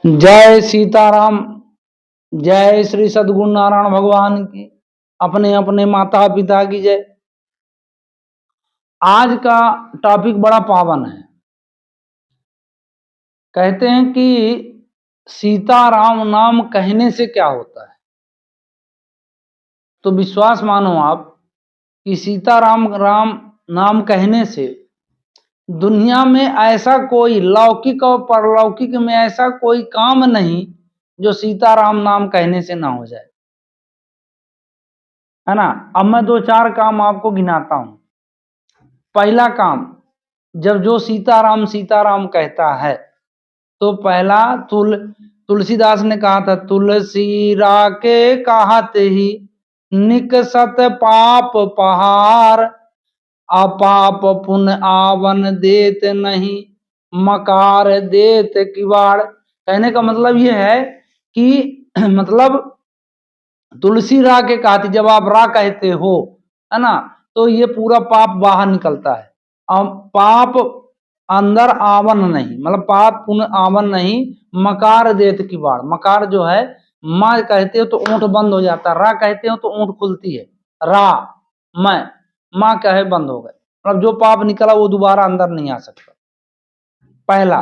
जय सीताराम। जय श्री सद्गुरु नारायण भगवान की, अपने अपने माता पिता की जय। आज का टॉपिक बड़ा पावन है। कहते हैं कि सीताराम नाम कहने से क्या होता है। तो विश्वास मानो आप कि सीताराम राम नाम कहने से दुनिया में ऐसा कोई लौकिक और परलौकिक में ऐसा कोई काम नहीं जो सीताराम नाम कहने से ना हो जाए, है ना। अब मैं दो चार काम आपको गिनाता हूं। पहला काम, जब जो सीताराम सीताराम कहता है तो पहला तुलसीदास ने कहा था, तुलसी राके कहत ही निकसत पाप पहार, अपाप पुण्य आवन देत नहीं, मकार देत किवाड़। कहने का मतलब यह है कि मतलब तुलसी रा के कहती, जब आप रा कहते हो, है ना, तो ये पूरा पाप बाहर निकलता है। पाप अंदर आवन नहीं, मतलब पाप पुण्य आवन नहीं। मकार देत की बाढ़, मकार जो है, माँ कहते हो तो ऊंट बंद हो जाता है, रा कहते हो तो ऊंट खुलती है। रा मैं, माँ कहे बंद हो गए, मतलब जो पाप निकला वो दोबारा अंदर नहीं आ सकता। पहला।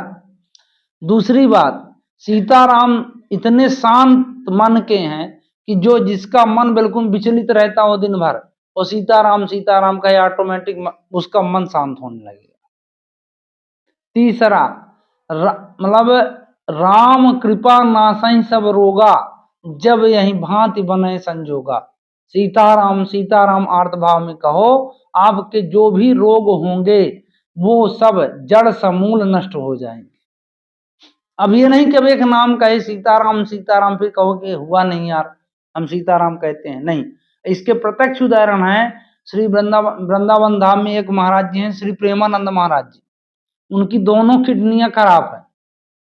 दूसरी बात, सीताराम इतने शांत मन के हैं कि जो जिसका मन बिल्कुल विचलित रहता हो दिन भर, वो सीताराम सीताराम कहे ऑटोमेटिक उसका मन शांत होने लगेगा। तीसरा, मतलब राम कृपा नासई सब रोगा, जब यही भांति बने संजोगा। सीताराम सीताराम अर्थ भाव में कहो, आपके जो भी रोग होंगे वो सब जड़ समूल नष्ट हो जाएंगे। अब ये नहीं कि अब एक नाम कहे सीताराम सीताराम फिर कहो कि हुआ नहीं यार हम सीताराम कहते हैं, नहीं। इसके प्रत्यक्ष उदाहरण है श्री वृंदावन धाम में एक महाराज जी हैं, श्री प्रेमानंद महाराज जी। उनकी दोनों किडनियां खराब है,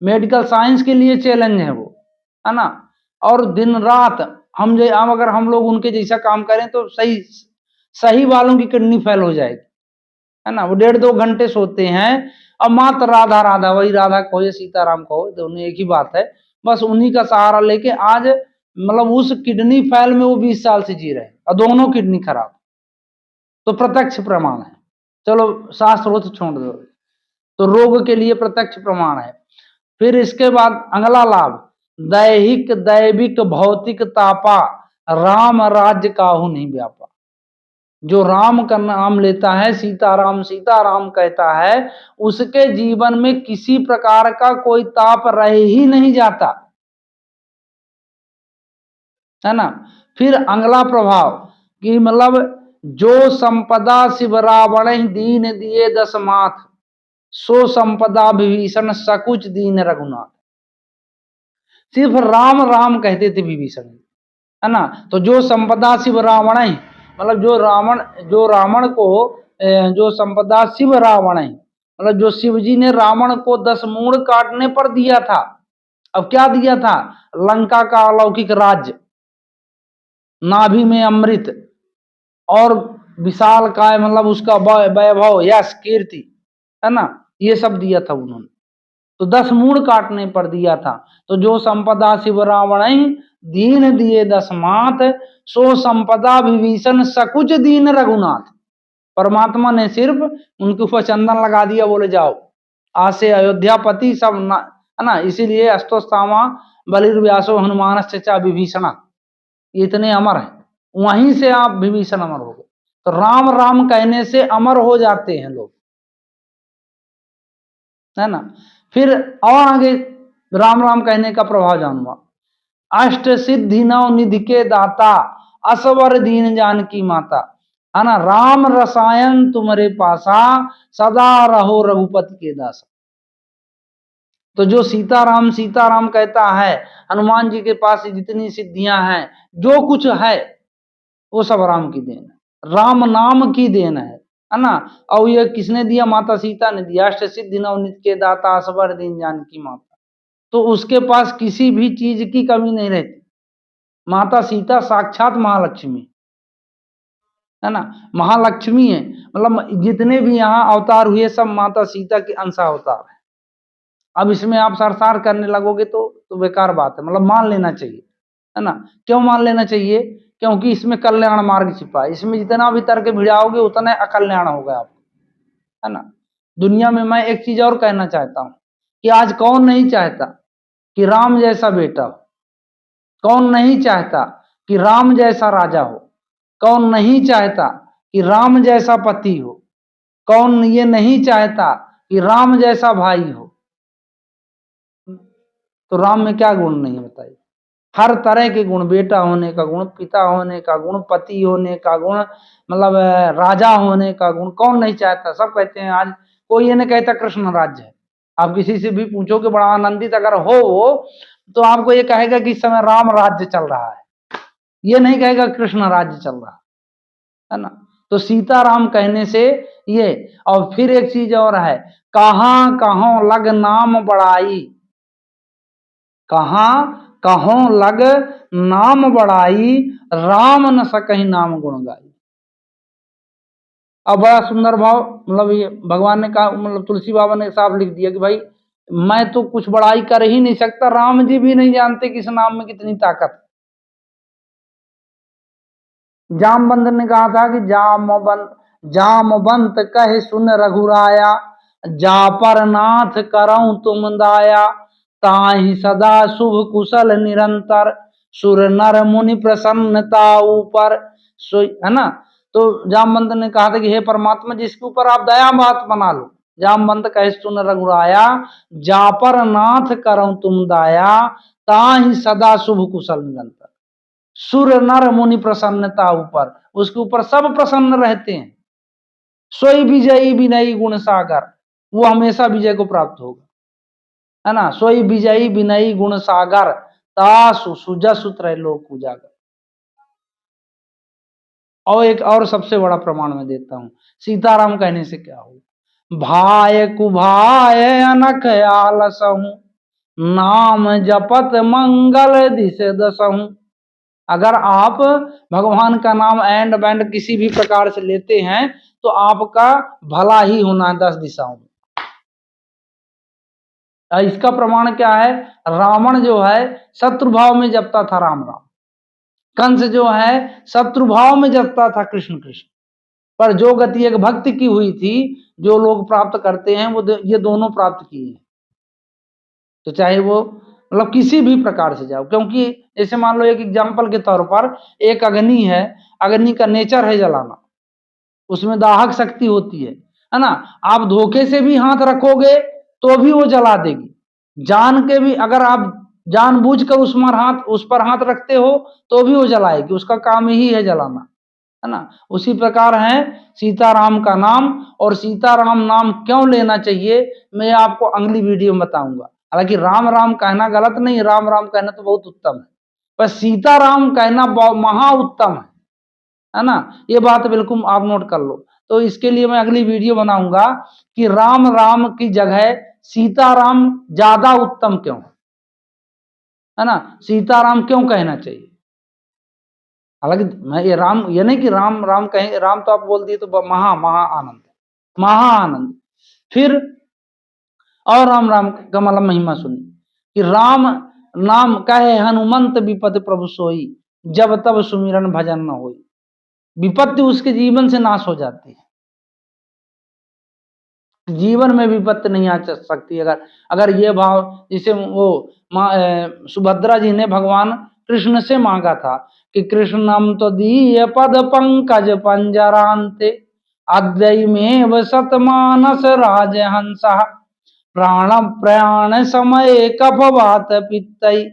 मेडिकल साइंस के लिए चैलेंज है वो, है ना। और दिन रात हम अगर हम लोग उनके जैसा काम करें तो सही वालों की किडनी फेल हो जाएगी, है ना। वो 1.5-2 घंटे सोते हैं। अब मात्र राधा राधा, वही राधा कहो या सीताराम कहो, दोनों एक ही बात है। बस उन्हीं का सहारा लेके आज मतलब उस किडनी फेल में वो 20 साल से जी रहे हैं और दोनों किडनी खराब। तो प्रत्यक्ष प्रमाण है। चलो शास्त्र हो तो छोड़ दो, तो रोग के लिए प्रत्यक्ष प्रमाण है। फिर इसके बाद अगला लाभ, दैहिक दैविक भौतिक तापा, राम राज्य काहू नहीं व्यापा। जो राम का नाम लेता है, सीताराम सीताराम कहता है, उसके जीवन में किसी प्रकार का कोई ताप रह ही नहीं जाता, है ना। फिर अगला प्रभाव कि मतलब जो संपदा शिव रावण दीन दिए 10 माथ, सो संपदा विभीषण सकुच दीन रघुनाथ। सिर्फ राम राम कहते थे विभीषण, है ना। तो जो संपदा शिव रावण है, मतलब जो रावण को जो संपदा शिव रावण है, मतलब जो शिव जी ने रावण को 10 मूड़ काटने पर दिया था। अब क्या दिया था? लंका का अलौकिक राज्य, नाभि में अमृत और विशाल काय, मतलब उसका वैभव यश कीर्ति, है ना, ये सब दिया था उन्होंने। तो 10 मूड़ काटने पर दिया था। तो जो संपदा शिव रावण दीन दिए 10 माथ, सो संपदा विभीषण सकुच दीन रघुनाथ। परमात्मा ने सिर्फ उनके ऊपर चंदन लगा दिया, बोले जाओ आज से अयोध्यापति सब, है ना। इसीलिए अस्तोस्तामा बलिर्व्यासो हनुमान चचा विभीषणा, ये इतने अमर है। वहीं से आप विभीषण अमर हो गए। तो राम राम कहने से अमर हो जाते हैं लोग, है ना। फिर और आगे राम राम कहने का प्रभाव जानूंगा। अष्ट सिद्धि नव निधि के दाता, असवर दीन जानकी माता, है ना। राम रसायन तुम्हारे पासा, सदा रहो रघुपति के दासा। तो जो सीताराम सीताराम कहता है, हनुमान जी के पास जितनी सिद्धियां हैं, जो कुछ है वो सब राम की देन है, राम नाम की देन है ना। और ये किसने दिया? माता सीता ने दिया। अष्ट सिद्धि नवनीत के दाता, असवर दीन जानकी माता। तो उसके पास किसी भी चीज की कमी नहीं रहती। माता सीता साक्षात महालक्ष्मी, है ना, महालक्ष्मी है। मतलब जितने भी यहाँ अवतार हुए सब माता सीता के अंश अवतार है। अब इसमें आप सरसार करने लगोगे तो बेकार बात है, मतलब मान लेना चाहिए, है ना। क्यों मान लेना चाहिए? क्योंकि इसमें कल्याण मार्ग छिपा है, इसमें जितना भी तर्क भिड़ाओगे उतना अकल्याण होगा आपको, है ना। दुनिया में मैं एक चीज और कहना चाहता हूं कि आज कौन नहीं चाहता कि राम जैसा बेटा हो, कौन नहीं चाहता कि राम जैसा राजा हो, कौन नहीं चाहता कि राम जैसा पति हो, कौन ये नहीं चाहता कि राम जैसा भाई हो। तो राम में क्या गुण नहीं बताइए? हर तरह के गुण, बेटा होने का गुण, पिता होने का गुण, पति होने का गुण, मतलब राजा होने का गुण, कौन नहीं चाहता? सब कहते हैं। आज कोई ये नहीं कहता कृष्ण राज्य है। आप किसी से भी पूछो कि बड़ा आनंदित अगर हो वो, तो आपको ये कहेगा कि इस समय राम राज्य चल रहा है, ये नहीं कहेगा कृष्ण राज्य चल रहा है ना। तो सीताराम कहने से ये, और फिर एक चीज और है, कहां कहों लग नाम बढ़ाई, कहां कहों लग नाम बढ़ाई, राम न सकहि नाम गुण गाई। अब बड़ा सुंदर भाव, मतलब ये भगवान ने कहा, मतलब तुलसी बाबा ने साफ लिख दिया कि भाई मैं तो कुछ बड़ाई कर ही नहीं सकता, राम जी भी नहीं जानते कि इस नाम में कितनी ताकत। जामवंत ने कहा था कि जामवंत कहे सुन रघुराया, जा पर नाथ करऊं तुम दाया, ताहि सदा शुभ कुशल निरंतर, सुर नर मुनि प्रसन्नता ऊपर। है ना। तो जामवंत ने कहा था कि हे परमात्मा, जिसके ऊपर आप दया बात बना लो। जामवंत कहे सुन रघुराया, जा पर नाथ करऊं तुम दाया, ताहि सदा शुभ कुशल निरंतर। सुर नर मुनि प्रसन्नता ऊपर, उसके ऊपर सब प्रसन्न रहते हैं। सोई विजयी विनयी गुण सागर, वो हमेशा विजय को प्राप्त होगा, है ना। सोई विजयी विनयी गुण सागर, तासु सुजसु त्रैलोक उजागर। और एक और सबसे बड़ा प्रमाण मैं देता हूं, सीताराम कहने से क्या हो। भाय कुभाय अनख आलसहु, नाम जपत मंगल दिश दसहु। अगर आप भगवान का नाम एंड बैंड किसी भी प्रकार से लेते हैं तो आपका भला ही होना है 10 दिशाओं में। इसका प्रमाण क्या है? रावण जो है शत्रु भाव में जपता था राम राम, कंस जो है शत्रु भाव में जपता था कृष्ण कृष्ण। पर जो गति एक भक्ति की हुई थी, जो लोग प्राप्त करते हैं वो ये दोनों प्राप्त किए हैं। तो चाहे वो मतलब किसी भी प्रकार से जाओ, क्योंकि जैसे मान लो एक एग्जाम्पल के तौर पर एक अग्नि है, अग्नि का नेचर है जलाना, उसमें दाहक शक्ति होती है ना। आप धोखे से भी हाथ रखोगे तो भी वो जला देगी, जान के भी अगर आप जानबूझकर उस पर हाथ रखते हो तो भी वो जलाएगी, उसका काम ही है जलाना, है ना। उसी प्रकार है सीताराम का नाम, और सीताराम नाम क्यों लेना चाहिए मैं आपको अगली वीडियो में बताऊंगा। हालांकि राम राम कहना गलत नहीं, राम राम कहना तो बहुत उत्तम है, पर सीताराम कहना महा उत्तम है ना। ये बात बिल्कुल आप नोट कर लो। तो इसके लिए मैं अगली वीडियो बनाऊंगा कि राम राम की जगह सीताराम ज्यादा उत्तम क्यों है ना, सीताराम क्यों कहना चाहिए। हालांकि मैं ये नहीं कि राम राम कहें, राम तो आप बोल दिए तो महा महा आनंद, महा आनंद। फिर और राम राम का मतलब महिमा सुनी कि राम नाम कहे हनुमंत विपत्ति प्रभु सोई, जब तब सुमिरन भजन न होई। विपत्ति उसके जीवन से नाश हो जाती है, जीवन में विपत्ति नहीं आ सकती अगर अगर ये भाव, जिसे वो सुभद्रा जी ने भगवान कृष्ण से मांगा था कि कृष्णम तो दीय पद पंकज पंजरांते, अद्वैमेव सतमानस राजहंस, प्राण प्रयाण समय कफवात पित्तई,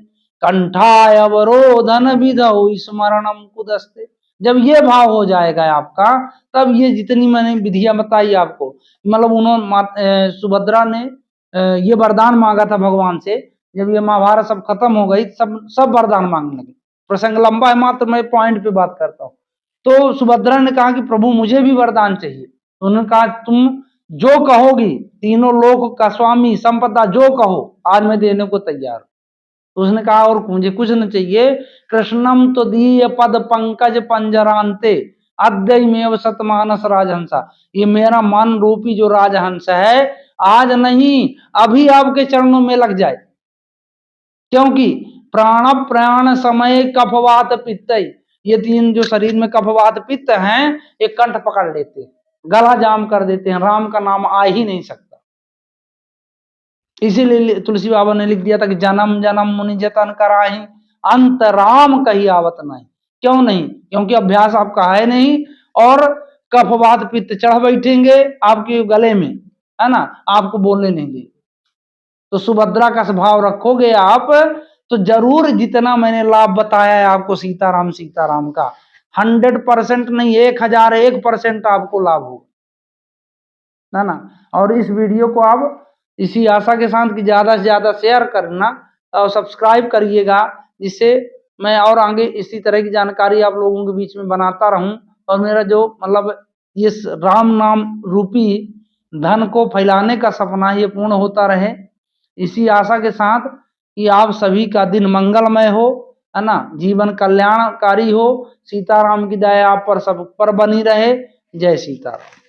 कंठाय अवरोधन विधौ स्मरणम कुदस्ते। जब ये भाव हो जाएगा आपका, तब ये जितनी मैंने विधियां बताई आपको, मतलब उन्होंने सुभद्रा ने ये वरदान मांगा था भगवान से। जब ये महाभारत सब खत्म हो गई, सब वरदान मांगने लगे। प्रसंग लंबा है, मात्र मैं पॉइंट पे बात करता हूँ। तो सुभद्रा ने कहा कि प्रभु मुझे भी वरदान चाहिए। तो उन्होंने कहा तुम जो कहोगी, तीनों लोक का स्वामी, संपदा जो कहो आज मैं देने को तैयार हूं। तो उसने कहा और मुझे कुछ न चाहिए, कृष्णम तो दीय पद पंकज पंजरांते, अद्वैमेव सतमानस राजहंसा। ये मेरा मन रूपी जो राजहंस है आज नहीं, अभी आपके चरणों में लग जाए। क्योंकि प्राण प्राण समय कफवात पित्त, ये तीन जो शरीर में कफवात पित्त हैं, ये कंठ पकड़ लेते हैं, गला जाम कर देते हैं, राम का नाम आ ही नहीं सकता। इसीलिए तुलसी बाबा ने लिख दिया था कि जन्म जन्म मुनि जतन कराही, अंत राम कही आवत नहीं। क्यों नहीं? क्योंकि अभ्यास आपका है नहीं, और कफवात पित्त चढ़ बैठेंगे आपके गले में, है ना, आपको बोलने नहीं देंगे। तो सुभद्रा का स्वभाव रखोगे आप, तो जरूर जितना मैंने लाभ बताया है आपको सीताराम सीताराम का, 100% नहीं, 1001% आपको लाभ होगा, है ना। और इस वीडियो को आप इसी आशा के साथ कि ज्यादा से ज्यादा शेयर करना और सब्सक्राइब करिएगा, जिससे मैं और आगे इसी तरह की जानकारी आप लोगों के बीच में बनाता रहूं, और मेरा जो मतलब ये राम नाम रूपी धन को फैलाने का सपना ये पूर्ण होता रहे, इसी आशा के साथ कि आप सभी का दिन मंगलमय हो, है ना, जीवन कल्याणकारी हो। सीताराम की दया आप पर सब पर बनी रहे। जय सीताराम।